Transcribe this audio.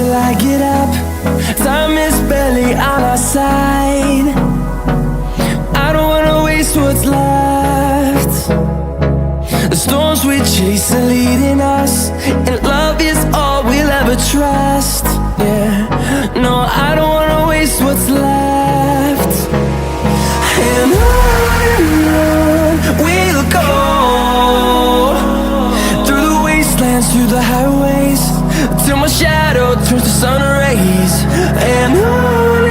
till I get up. Time is barely on our side. I don't wanna waste what's left. The storms we chase are leading us, and love is all we'll ever trust. Yeah, no, I don't wanna waste what's left. And on we'll go, through the wastelands, through the highways, till my shadow turns to sun rays. And on